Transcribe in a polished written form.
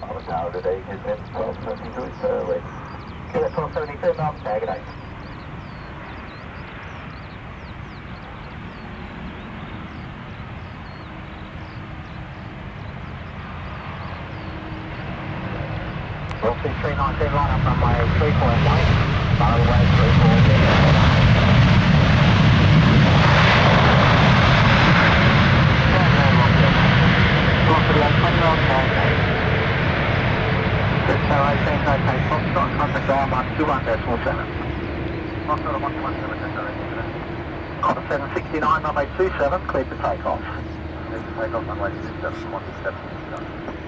I was out today, is it 1272, it's early. Okay, 1272, Mountain Tag at 8. Well, 319 line up runway 3.1, runway 3.1. Jetstar 18, okay, Foxtrot, contact ground 121.7. Foxtrot 121.7, Copper 769, runway 27, cleared for takeoff. Cleared for takeoff, runway 27, 127.